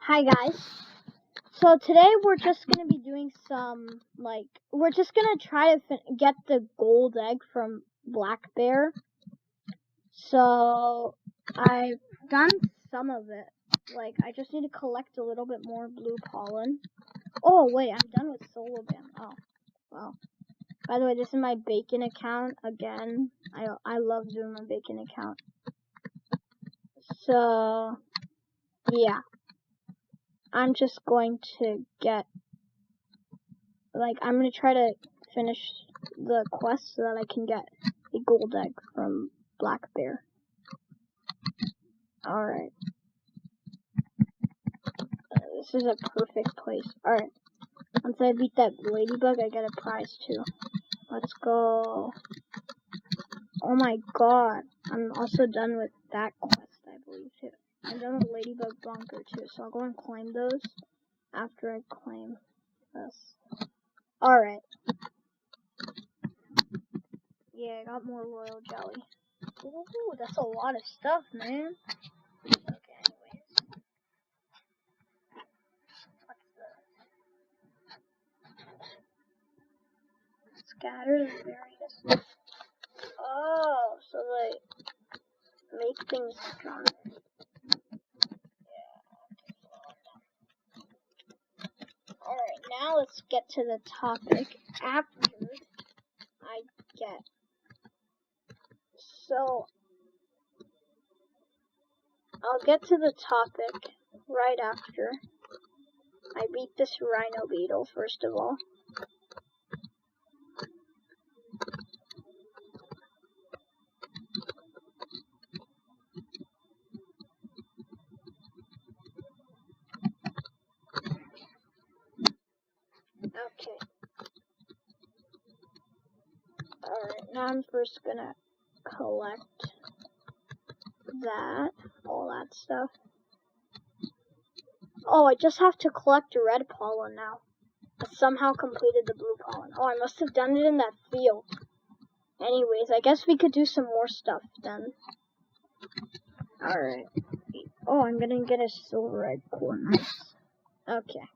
Hi guys. So today we're just going to be doing some, we're just going to try to get the gold egg from Black Bear. So I've done some of it. I just need to collect a little bit more blue pollen. Oh wait, I'm done with Solo Bam. Oh, wow. By the way, this is my bacon account again. I love doing my bacon account. So yeah. I'm just going to I'm going to try to finish the quest so that I can get a gold egg from Black Bear. Alright. This is a perfect place. Alright. Once I beat that ladybug, I get a prize too. Let's go. Oh my god. I'm also done with that quest, I believe, too. I'm done with Ladybug Bunker too, so I'll go and claim those after I claim this. Alright. Yeah, I got more royal jelly. Ooh, that's a lot of stuff, man. Okay, anyways. What's this? Scatter the various. Oh, so they make things stronger. Alright, now let's get to the topic after I get. So, I'll get to the topic right after I beat this rhino beetle, first of all. Okay. Alright, now I'm first gonna collect all that stuff. Oh, I just have to collect red pollen now. I somehow completed the blue pollen. Oh, I must have done it in that field. Anyways, I guess we could do some more stuff then. Alright. Oh, I'm gonna get a silver egg core. Nice. Okay.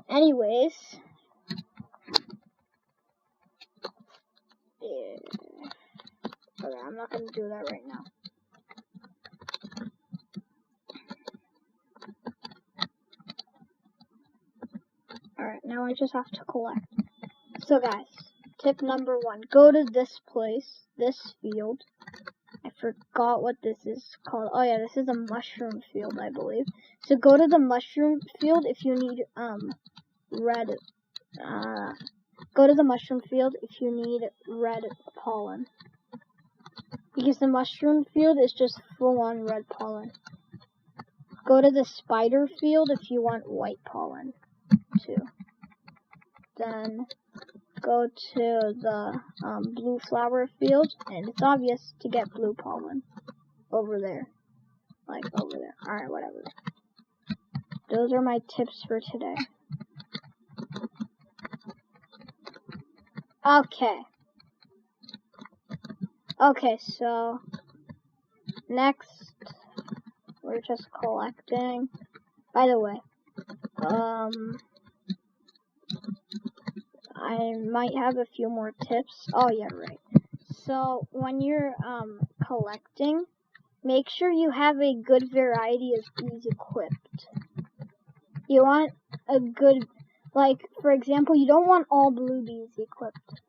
Anyways. Yeah. Okay, I'm not gonna do that right now. Alright, now I just have to collect. So guys, tip number 1. Go to this place, this field. I forgot what this is called. Oh yeah, this is a mushroom field, I believe. So go to the mushroom field if you need red. Go to the mushroom field if you need red pollen. Because the mushroom field is just full on red pollen. Go to the spider field if you want white pollen too. Then go to the blue flower field, and it's obvious to get blue pollen over there. Over there. Alright, whatever. Those are my tips for today. Okay, so next we're just collecting. By the way, I might have a few more tips. Oh yeah, right. So when you're collecting, make sure you have a good variety of bees equipped. You want a good, for example, you don't want all blue bees equipped.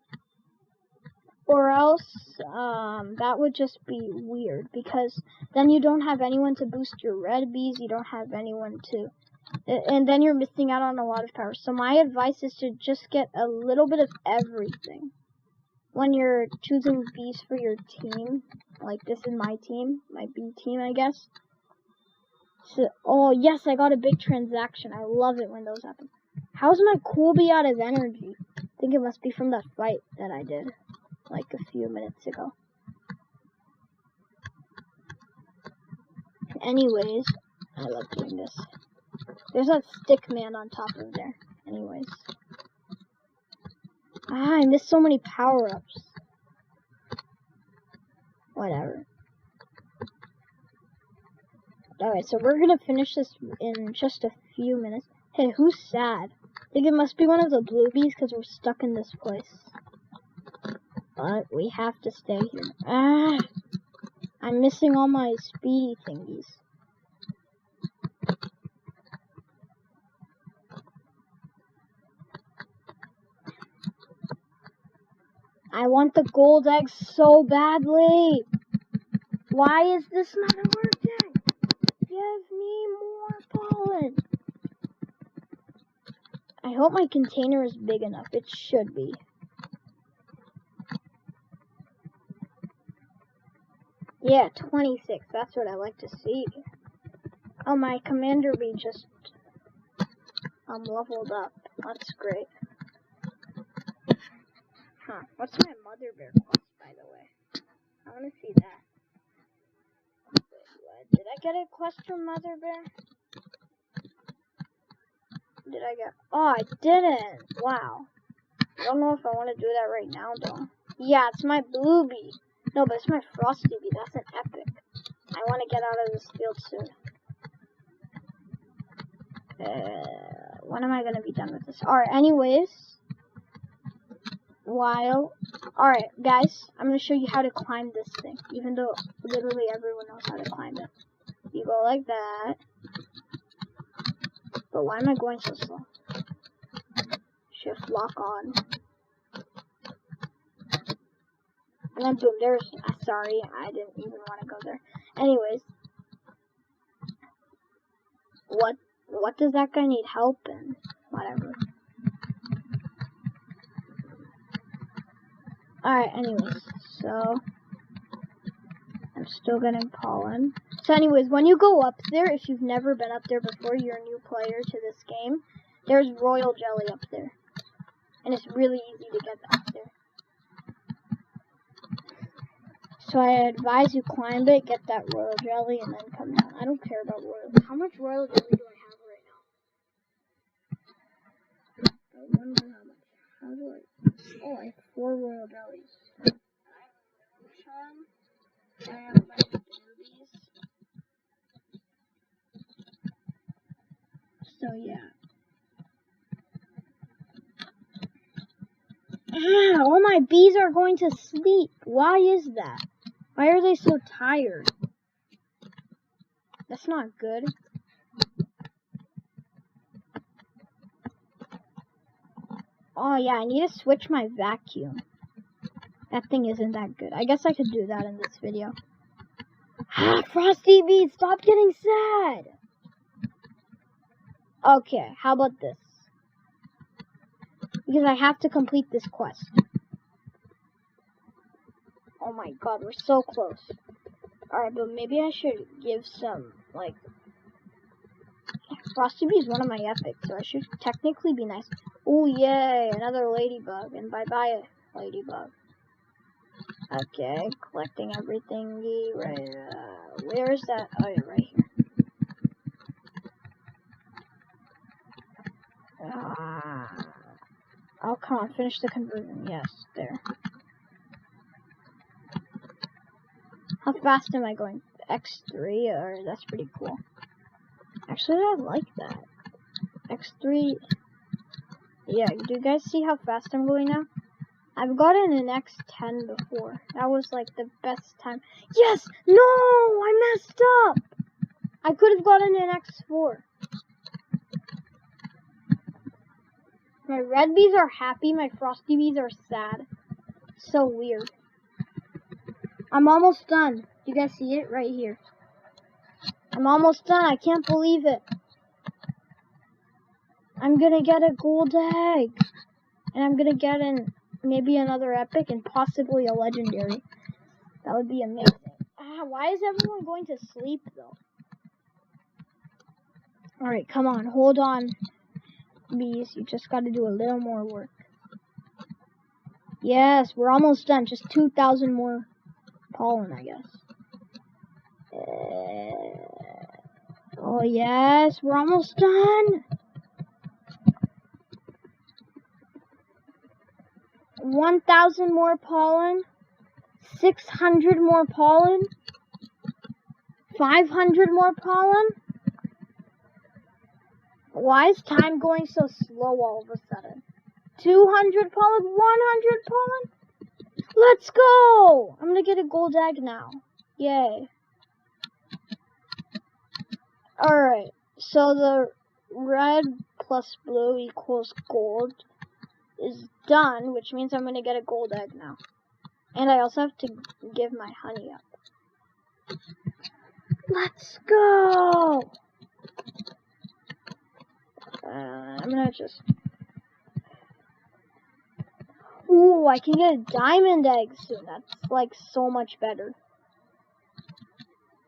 Or else, that would just be weird, because then you don't have anyone to boost your red bees, you don't have anyone to, and then you're missing out on a lot of power. So my advice is to just get a little bit of everything. When you're choosing bees for your team, like this is my team, my bee team, I guess. So, oh yes, I got a big transaction. I love it when those happen. How's my cool bee out of energy? I think it must be from that fight that I did a few minutes ago. Anyways, I love doing this. There's that stick man on top of there. Anyways. I missed so many power-ups. Whatever. Alright, so we're gonna finish this in just a few minutes. Hey, who's sad? I think it must be one of the blue bees because we're stuck in this place. But we have to stay here. I'm missing all my speedy thingies. I want the gold egg so badly. Why is this not working? Give me more pollen. I hope my container is big enough. It should be. Yeah, 26. That's what I like to see. Oh, my commander bee just leveled up. That's great. Huh. What's my mother bear quest, by the way? I want to see that. Wait, what? Did I get a quest from Mother Bear? Did I get... Oh, I didn't. Wow. I don't know if I want to do that right now, though. Yeah, it's my blue bee. No, but it's my frosty bee. That's an epic. I want to get out of this field soon. When am I going to be done with this? Alright, anyways. Alright, guys. I'm going to show you how to climb this thing. Even though literally everyone knows how to climb it. You go like that. But why am I going so slow? Shift lock on. And then boom, there's... sorry, I didn't even want to go there. Anyways. What does that guy need help in? Whatever. Alright, anyways. So... I'm still getting pollen. So anyways, when you go up there, if you've never been up there before, you're a new player to this game, there's royal jelly up there. And it's really easy to get up there. So I advise you climb it, get that royal jelly, and then come down. I don't care about royal. How much royal jelly do I have right now? I wonder how much. How do I... Oh, I have 4 royal jellies. I have a charm. I have my rubies. So yeah. All my bees are going to sleep. Why is that? Why are they so tired? That's not good. Oh yeah, I need to switch my vacuum. That thing isn't that good. I guess I could do that in this video. Frosty bees, stop getting sad. Okay, how about this? Because I have to complete this quest. Oh my god, we're so close. Alright, but maybe I should give some, like... Frosty Bee is one of my epics, so I should technically be nice. Oh yay, another ladybug, and bye-bye, ladybug. Okay, collecting everything, right, where is that? Oh yeah, right here. Oh, come on, finish the conversion. Yes, there. How fast am I going? X3, or that's pretty cool. Actually, I like that. X3. Yeah, do you guys see how fast I'm going now? I've gotten an X10 before. That was like the best time. Yes! No! I messed up! I could have gotten an X4. My red bees are happy, my frosty bees are sad. So weird. I'm almost done. You guys see it? Right here. I'm almost done. I can't believe it. I'm gonna get a gold egg. And I'm gonna get maybe another epic and possibly a legendary. That would be amazing. Why is everyone going to sleep though? Alright, come on. Hold on. Bees, you just gotta do a little more work. Yes, we're almost done. Just 2,000 more pollen, I guess. Oh yes, we're almost done. 1,000 more pollen. 600 more pollen. 500 more pollen? Why is time going so slow all of a sudden? 200 pollen, 100 pollen? Let's go! I'm gonna get a gold egg now. Yay. Alright, so the red plus blue equals gold is done, which means I'm gonna get a gold egg now. And I also have to give my honey up. Let's go! I'm gonna just... Ooh, I can get a diamond egg soon. That's like so much better.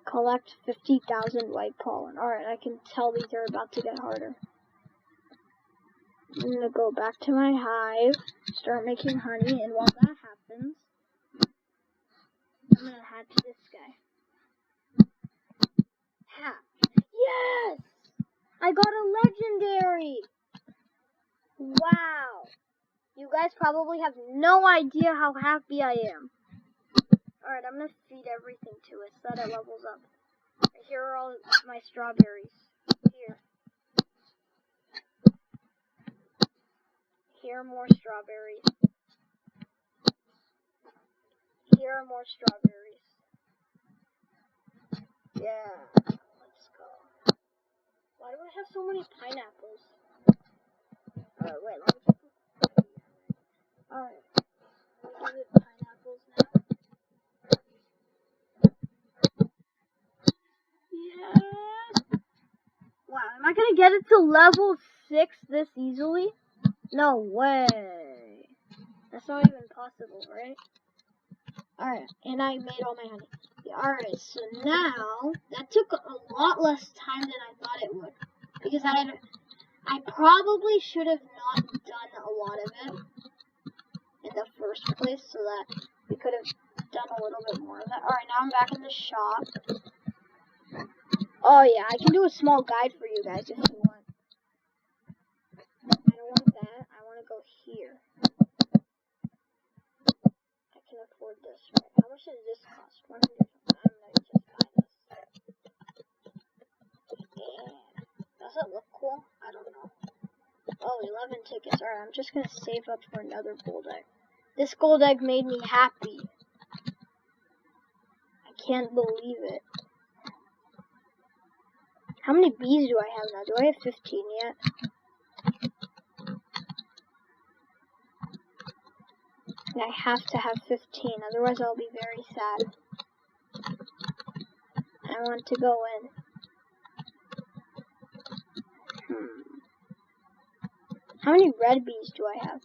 Collect 50,000 white pollen. Alright, I can tell these are about to get harder. I'm gonna go back to my hive, start making honey, and while that happens, I'm gonna hatch this guy. Hatch. Yes! I got a legendary! Wow! You guys probably have no idea how happy I am. Alright, I'm gonna feed everything to it so that it levels up. Here are all my strawberries. Here. Here are more strawberries. Here are more strawberries. Yeah. Let's go. Why do I have so many pineapples? Wait, let me get them. Alright. I'm gonna do the pineapples now. Yes! Wow, am I gonna get it to level 6 this easily? No way. That's not even possible, right? Alright, and I made all my honey. Alright, so now, that took a lot less time than I thought it would. Because I probably should have not done a lot of it in the first place, so that we could have done a little bit more of that. Alright, now I'm back in the shop. Oh yeah, I can do a small guide for you guys if you want. I don't want that, I want to go here. I can afford this, right? How much does this cost? 100. I'm gonna just buy this. Yeah. Does it look cool? I don't know. Oh, 11 tickets. Alright, I'm just gonna save up for another gold egg. This gold egg made me happy. I can't believe it. How many bees do I have now? Do I have 15 yet? And I have to have 15, otherwise I'll be very sad. I want to go in. How many red bees do I have?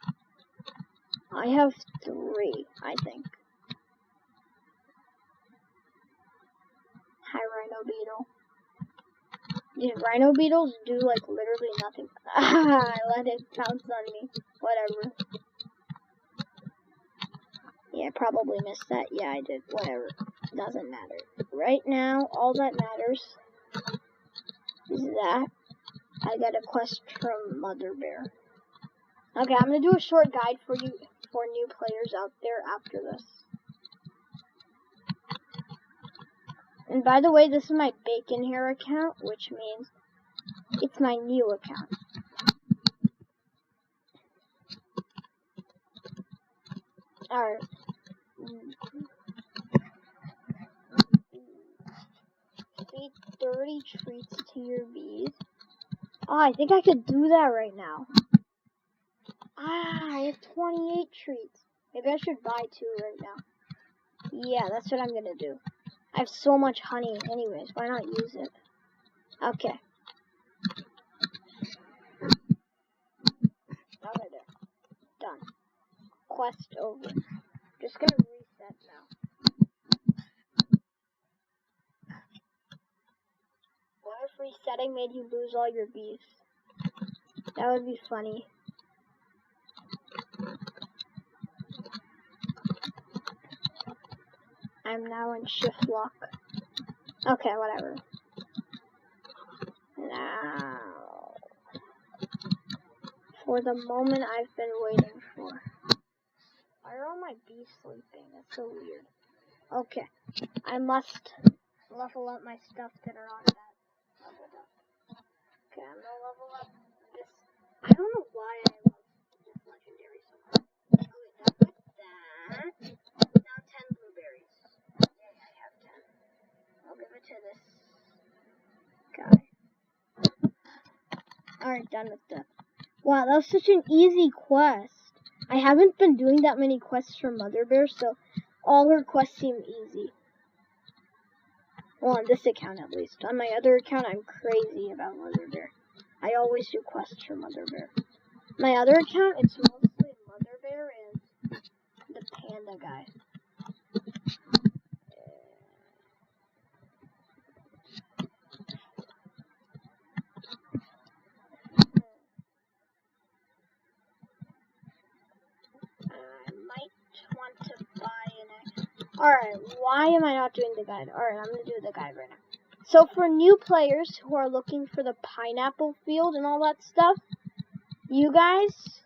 I have 3, I think. Hi, rhino beetle. These rhino beetles do like literally nothing. I let it pounce on me. Whatever. Yeah, I probably missed that. Yeah, I did. Whatever. Doesn't matter. Right now, all that matters is that I got a quest from Mother Bear. Okay, I'm gonna do a short guide for you for new players out there after this. And by the way, this is my Bacon Hair account, which means it's my new account. Alright. Feed 30 treats to your bees. Oh, I think I could do that right now. I have 28 treats. Maybe I should buy 2 right now. Yeah, that's what I'm gonna do. I have so much honey anyways, why not use it? Okay. Okay, there. Done. Quest over. Just gonna reset now. What if resetting made you lose all your bees? That would be funny. I'm now in shift lock. Okay, whatever. Now, for the moment I've been waiting for. Why are all my bees sleeping? That's so weird. Okay, I must level up my stuff that are on that leveled up. Okay, I'm gonna level up this. I don't know why I love this legendary so much. Okay, done with that. Now 10 blueberries. Yay, I have 10. I'll give it to this guy. Alright, done with that. Wow, that was such an easy quest. I haven't been doing that many quests for Mother Bear, so all her quests seem easy. Well, on this account at least. On my other account, I'm crazy about Mother Bear. I always do quests for Mother Bear. My other account, it's mostly Mother Bear and the panda guy. I might want to buy an... Alright, why am I not doing the guide? Alright, I'm going to do the guide right now. So for new players who are looking for the pineapple field and all that stuff, you guys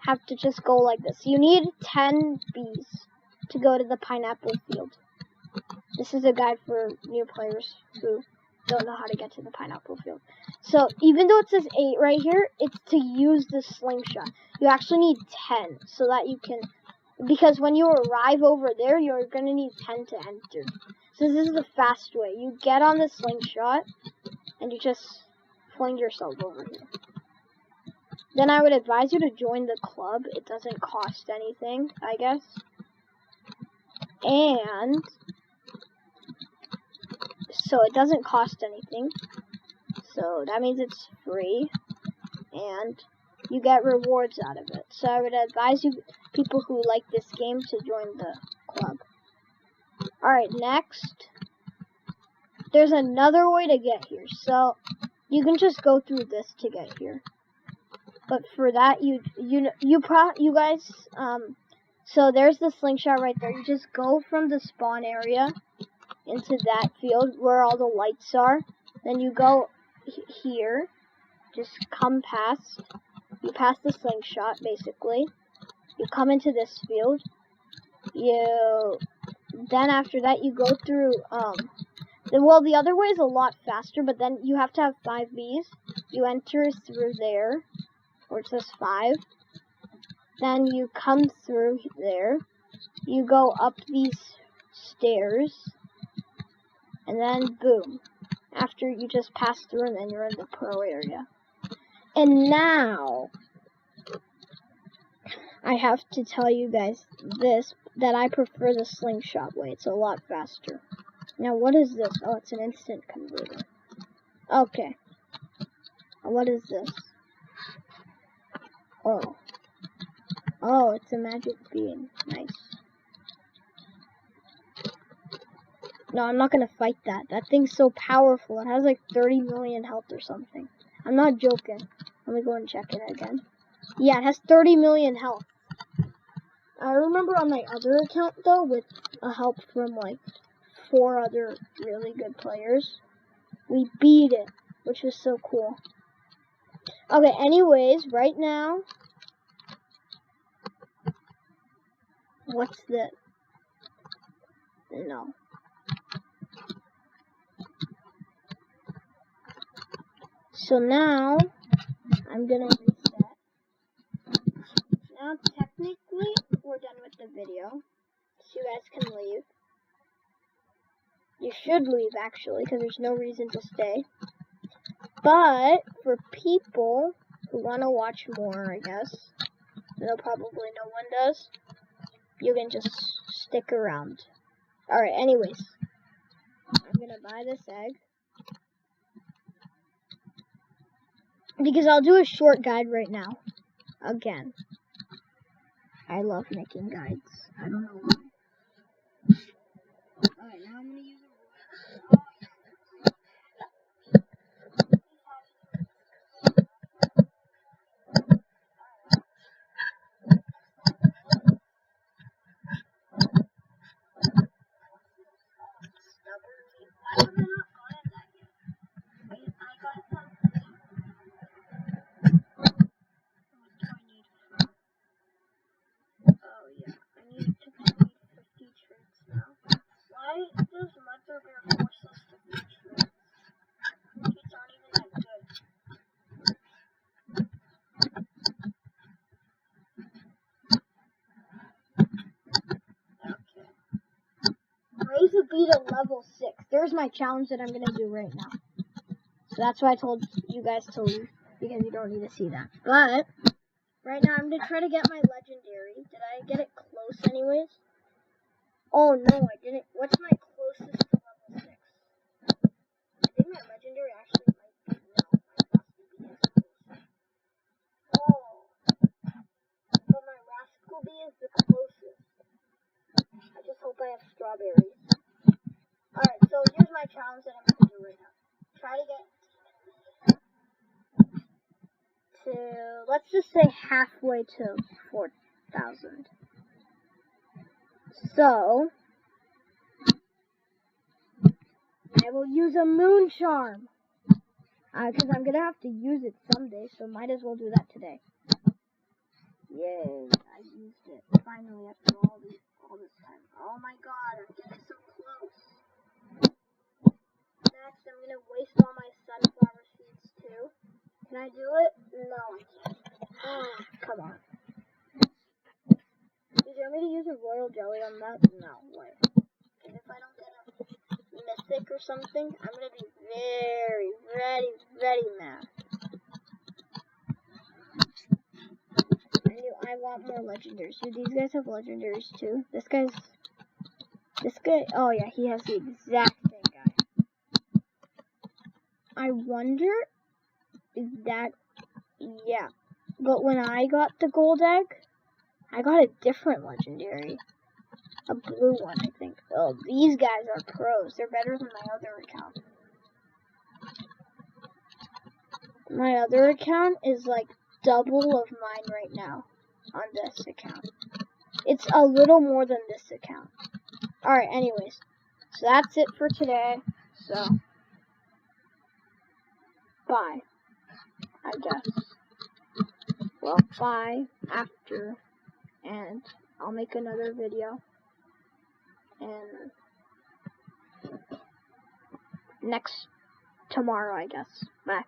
have to just go like this. You need 10 bees to go to the pineapple field. This is a guide for new players who don't know how to get to the pineapple field. So even though it says 8 right here, it's to use the slingshot. You actually need 10 so that you can, because when you arrive over there, you're going to need 10 to enter. So this is the fast way. You get on the slingshot and you just fling yourself over here. Then I would advise you to join the club. It doesn't cost anything, I guess. And so it doesn't cost anything. So that means it's free. And you get rewards out of it. So I would advise you, people who like this game, to join the club. Alright, next. There's another way to get here. So you can just go through this to get here. But for that, you guys, so there's the slingshot right there. You just go from the spawn area into that field where all the lights are. Then you go here, just come past, you pass the slingshot, basically. You come into this field. Then after that, you go through, well, the other way is a lot faster, but then you have to have 5 bees. You enter through there, where it says 5. Then you come through there. You go up these stairs. And then, boom. After you just pass through, and then you're in the pro area. And now, I have to tell you guys this, that I prefer the slingshot way. It's a lot faster. Now, what is this? Oh, it's an instant converter. Okay. What is this? Oh. Oh, it's a magic bean. Nice. No, I'm not gonna fight that. That thing's so powerful. It has like 30 million health or something. I'm not joking. Let me go and check it again. Yeah, it has 30 million health. I remember on my other account, though, with help from like 4 other really good players, we beat it, which was so cool. Okay, anyways, right now, what's the... No. So now, I'm gonna reset. Now, technically, we're done with the video. So you guys can leave. You should leave, actually, because there's no reason to stay. But, for people who want to watch more, I guess, though probably no one does, you can just stick around. Alright, anyways. I'm gonna buy this egg. Because I'll do a short guide right now. Again. I love making guides. I don't know why. Alright, now I'm gonna use a... Oh yeah, I need to complete 50 traits now. Why does Mud to level 6. There's my challenge that I'm going to do right now. So that's why I told you guys to leave, because you don't need to see that. But right now I'm going to try to get my legendary. Did I get it close anyways? Oh no, I didn't. What's my closest to level 6? I think my legendary actually might be, no, my Rascal Bee is close. Oh, but my Rascal Bee is the closest. I just hope I have strawberries. Alright, so here's my challenge that I'm going to do right now. Try to get to, let's just say halfway to 4,000. So, I will use a moon charm. Because I'm going to have to use it someday, so might as well do that today. Yay, I used it finally after all this time. Oh my god, I'm getting so close. Next, I'm going to waste all my sunflower seeds too. Can I do it? No, I can't. Oh, come on. Did you want me to use a royal jelly on that? No way. Because if I don't get a mythic or something, I'm going to be very mad. I want more legendaries. Do these guys have legendaries too? This guy, oh yeah, he has the exact same guy. I wonder if that, yeah. But when I got the gold egg, I got a different legendary. A blue one, I think. Oh, these guys are pros. They're better than my other account. My other account is like double of mine right now on this account. It's a little more than this account. Alright, anyways. So that's it for today. So, bye. I guess. Well, bye after. And I'll make another video. And tomorrow, I guess. Bye.